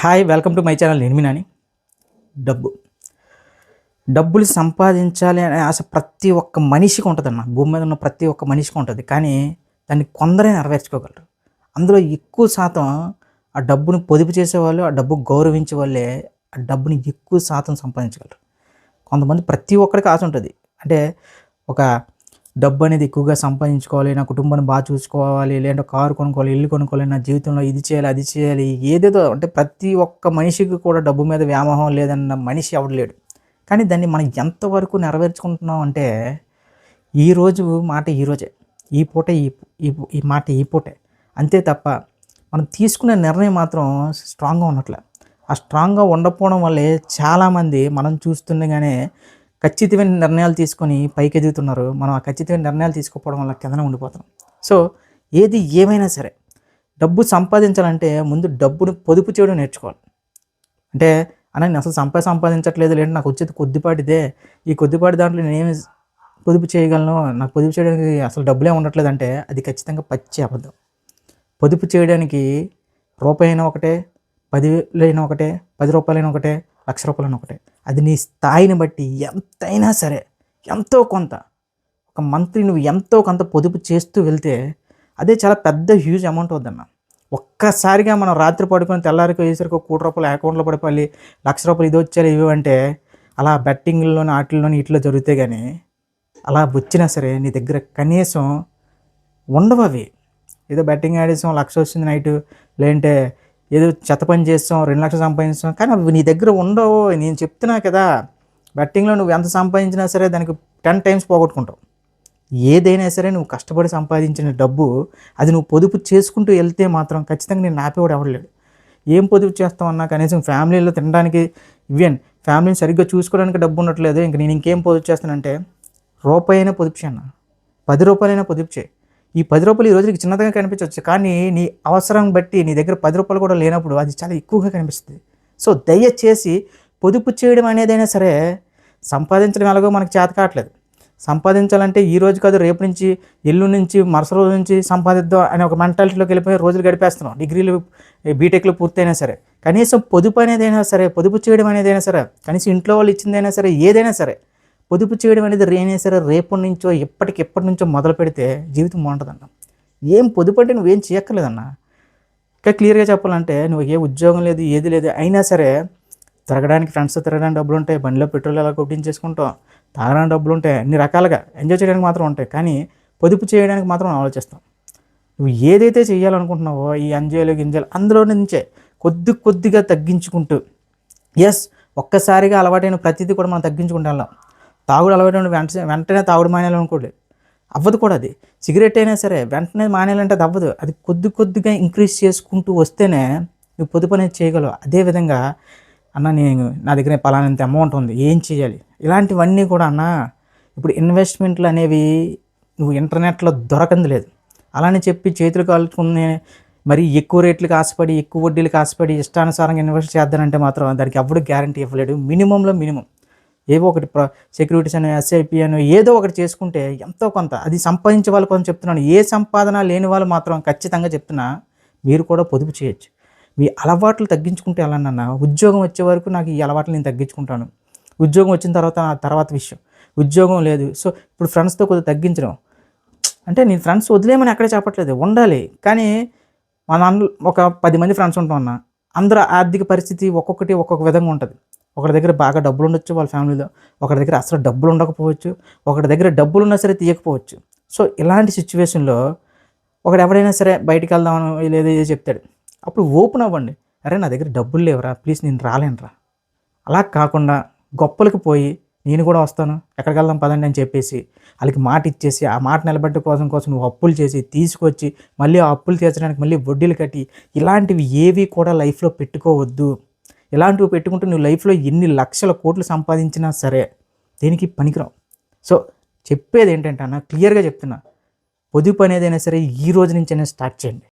Hi, welcome to my channel. నేను మీ నాని. డబ్బు డబ్బులు సంపాదించాలి అనే ఆశ ప్రతి ఒక్క మనిషికి ఉంటుందన్న. భూమి మీద ఉన్న ప్రతి ఒక్క మనిషికి ఉంటుంది. కానీ దాన్ని కొందరే నెరవేర్చుకోగలరు. అందులో ఎక్కువ శాతం ఆ డబ్బును పొదుపు చేసేవాళ్ళు, ఆ డబ్బు గౌరవించే వాళ్ళే ఆ డబ్బుని ఎక్కువ శాతం సంపాదించగలరు. కొంతమంది ప్రతి ఒక్కరికి ఆశ ఉంటుంది. అంటే ఒక డబ్బు అనేది ఎక్కువగా సంపాదించుకోవాలి, నా కుటుంబాన్ని బాగా చూసుకోవాలి, లేదంటే కారు కొనుక్కోవాలి, ఇల్లు కొనుక్కోవాలి, నా జీవితంలో ఇది చేయాలి, అది చేయాలి, ఏదేదో అంటే ప్రతి ఒక్క మనిషికి కూడా డబ్బు మీద వ్యామోహం లేదన్న మనిషి ఎవడు లేడు. కానీ దాన్ని మనం ఎంతవరకు నెరవేర్చుకుంటున్నాం అంటే ఈరోజు మాట ఈరోజే, ఈ పూట ఈ ఈ ఈ మాట ఈ పూటే, అంతే తప్ప మనం తీసుకునే నిర్ణయం మాత్రం స్ట్రాంగ్గా ఉండట్లే. ఆ స్ట్రాంగ్గా ఉండకపోవడం వల్లే చాలామంది మనం చూస్తుండగానే ఖచ్చితమైన నిర్ణయాలు తీసుకొని పైకి ఎదుగుతున్నారు. మనం ఆ ఖచ్చితమైన నిర్ణయాలు తీసుకోకపోవడం వల్ల కిందనే ఉండిపోతున్నాం. సో ఏది ఏమైనా సరే డబ్బు సంపాదించాలంటే ముందు డబ్బును పొదుపు చేయడం నేర్చుకోవాలి. అంటే నేను అసలు సంపాదించట్లేదు, లేదంటే నాకు వచ్చేది కొద్దిపాటిదే, ఈ కొద్దిపాటి దాంట్లో నేనేమి పొదుపు చేయగలను, నాకు పొదుపు చేయడానికి అసలు డబ్బులే ఉండట్లేదు అంటే అది ఖచ్చితంగా పచ్చి అబద్ధం. పొదుపు చేయడానికి రూపాయి అయినా ఒకటే, 10,000 అయినా ఒకటే, 10 రూపాయలైనా ఒకటే, ₹1,00,000 ఒకటే. అది నీ స్థాయిని బట్టి ఎంతైనా సరే ఎంతో కొంత ఒక మంత్లీ నువ్వు ఎంతో కొంత పొదుపు చేస్తూ వెళ్తే అదే చాలా పెద్ద హ్యూజ్ అమౌంట్ అవుద్దన్న. ఒక్కసారిగా మనం రాత్రి పడుకొని తెల్లారికి వేసరికి ₹1,00,00,000 అకౌంట్లో పడిపోయి ₹1,00,000 ఇది వచ్చేయాలి ఇవి అంటే అలా బెట్టింగ్లోని వాటిల్లోని ఇట్లో జరుగుతే కానీ అలా వచ్చినా సరే నీ దగ్గర కనీసం ఉండవు అవి. ఏదో బెట్టింగ్ ఆడేసాం 1,00,000 వచ్చింది నైటు, లేదంటే ఏదో చెత్త పని చేస్తాం 2,00,000 సంపాదిస్తాం, కానీ అవి నీ దగ్గర ఉండవు. నేను చెప్తున్నా కదా, బెట్టింగ్లో నువ్వు ఎంత సంపాదించినా సరే దానికి 10 టైమ్స్ పోగొట్టుకుంటావు. ఏదైనా సరే నువ్వు కష్టపడి సంపాదించిన డబ్బు అది నువ్వు పొదుపు చేసుకుంటూ వెళ్తే మాత్రం ఖచ్చితంగా నేను ఆపేవాడు ఎవడలేడు. ఏం పొదుపు చేస్తామన్నా కనీసం ఫ్యామిలీలో తినడానికి, ఈవెన్ ఫ్యామిలీని సరిగ్గా చూసుకోవడానికి డబ్బు ఉండట్లేదు, ఇంక నేను ఇంకేం పొదుపు చేస్తానంటే రూపాయి అయినా పొదుపు చేయన్న, ₹10 పొదుపు చేయి. ఈ ₹10 ఈ రోజు నీకు చిన్నదిగా కనిపించవచ్చు, కానీ నీ అవసరం బట్టి నీ దగ్గర ₹10 కూడా లేనప్పుడు అది చాలా ఎక్కువగా కనిపిస్తుంది. సో దయచేసి పొదుపు చేయడం అనేదైనా సరే, సంపాదించడం ఎలాగో మనకు చేత కావట్లేదు. సంపాదించాలంటే ఈ రోజు కాదు, రేపు నుంచి, ఎల్లుండి నుంచి, మరుసటి రోజు నుంచి సంపాదిద్దాం అనే ఒక మెంటాలిటీలోకి వెళ్ళిపోయి రోజులు గడిపేస్తున్నాం. డిగ్రీలు బీటెక్లు పూర్తయినా సరే కనీసం పొదుపు అనేదైనా సరే, పొదుపు చేయడం అనేదైనా సరే, కనీసం ఇంట్లో వాళ్ళు ఇచ్చిందైనా సరే, ఏదైనా సరే పొదుపు చేయడం అనేది అయినా సరే రేపటి నుంచో ఎప్పటి నుంచో మొదలు పెడితే జీవితం బాగుంటుందన్న. ఏం పొదుపు అంటే నువ్వేం చేయక్కర్లేదన్న. ఇంకా క్లియర్గా చెప్పాలంటే నువ్వు ఏ ఉద్యోగం లేదు, ఏది లేదు, అయినా సరే తిరగడానికి, ఫ్రెండ్స్తో తిరగడానికి డబ్బులు ఉంటాయి, బండిలో పెట్రోల్ ఎలా కొట్టించేసుకుంటాం, తాగడానికి డబ్బులు ఉంటాయి, అన్ని రకాలుగా ఎంజాయ్ చేయడానికి మాత్రం ఉంటాయి, కానీ పొదుపు చేయడానికి మాత్రం ఆలోచిస్తాం. నువ్వు ఏదైతే చేయాలనుకుంటున్నావో ఈ ఎంజాయ్లు గింజలు అందులో నుంచే కొద్దిగా తగ్గించుకుంటూ, ఎస్ ఒక్కసారిగా అలవాటైన ప్రతిదీ కూడా మనం తగ్గించుకుంటూ వెళ్ళాం. తాగుడు అలవాటైన వెంటనే తాగుడు మానేయాలనుకోండి, అవ్వదు కూడా. అది సిగరెట్ అయినా సరే వెంటనే మానేయాలంటే అది అవ్వదు. అది కొద్దిగా ఇంక్రీజ్ చేసుకుంటూ వస్తేనే నువ్వు పొదుపు అనేది చేయగలవు. అదేవిధంగా నా దగ్గర పలానంత అమౌంట్ ఉంది, ఏం చేయాలి, ఇలాంటివన్నీ కూడా ఇప్పుడు ఇన్వెస్ట్మెంట్లు అనేవి నువ్వు ఇంటర్నెట్లో దొరకంది లేదు. అలానే చెప్పి చేతులు కాల్చుకునే మరి ఎక్కువ రేట్లకు ఆశపడి, ఎక్కువ వడ్డీలకు ఆశపడి ఇష్టానుసారంగా ఇన్వెస్ట్ చేద్దానంటే మాత్రం దానికి ఎవడు గ్యారంటీ ఇవ్వలేడు. మినిమంలో మినిమం ఏవో ఒకటి సెక్యూరిటీస్ అని, ఎస్ఐపి అని ఏదో ఒకటి చేసుకుంటే ఎంతో కొంత అది సంపాదించే వాళ్ళ కోసం చెప్తున్నాను. ఏ సంపాదన లేని వాళ్ళు మాత్రం ఖచ్చితంగా చెప్తున్నా మీరు కూడా పొదుపు చేయొచ్చు. మీ అలవాట్లు తగ్గించుకుంటే ఎలానన్నా, ఉద్యోగం వచ్చే వరకు నాకు ఈ అలవాట్లు నేను తగ్గించుకుంటాను, ఉద్యోగం వచ్చిన తర్వాత విషయం. ఉద్యోగం లేదు, సో ఇప్పుడు ఫ్రెండ్స్తో కొద్దిగా తగ్గించడం అంటే నేను ఫ్రెండ్స్ వదిలేమని ఎక్కడే చెప్పట్లేదు, ఉండాలి. కానీ ఒక 10 మంది ఫ్రెండ్స్ ఉంటాం అన్న, అందరూ ఆర్థిక పరిస్థితి ఒక్కొక్క విధంగా ఉంటుంది. ఒకరి దగ్గర బాగా డబ్బులు ఉండొచ్చు వాళ్ళ ఫ్యామిలీలో, ఒకరి దగ్గర అసలు డబ్బులు ఉండకపోవచ్చు, ఒకరి దగ్గర డబ్బులు ఉన్నా సరే తీయకపోవచ్చు. సో ఇలాంటి సిచ్యువేషన్లో ఒకడు ఎవడైనా సరే బయటికి వెళ్దామని లేదో ఏదో చెప్తాడు, అప్పుడు ఓపెన్ అవ్వండి. అరే నా దగ్గర డబ్బులు లేవురా, ప్లీజ్ నేను రాలేనురా. అలా కాకుండా గొప్పలకి పోయి నేను కూడా వస్తాను, ఎక్కడికి వెళ్దాం పదండి అని చెప్పేసి వాళ్ళకి మాట ఇచ్చేసి ఆ మాట నిలబెట్టే కోసం నువ్వు అప్పులు చేసి తీసుకొచ్చి మళ్ళీ ఆ అప్పులు తీర్చడానికి మళ్ళీ వడ్డీలు కట్టి ఇలాంటివి ఏవి కూడా లైఫ్లో పెట్టుకోవద్దు. ఇలాంటివి పెట్టుకుంటూ నువ్వు లైఫ్లో ఎన్ని లక్షల కోట్లు సంపాదించినా సరే దేనికి పనికిరావు. సో చెప్పేది ఏంటంటే క్లియర్గా చెప్తున్నా, పొదుపు అనేదైనా సరే ఈ రోజు నుంచైనా స్టార్ట్ చేయండి.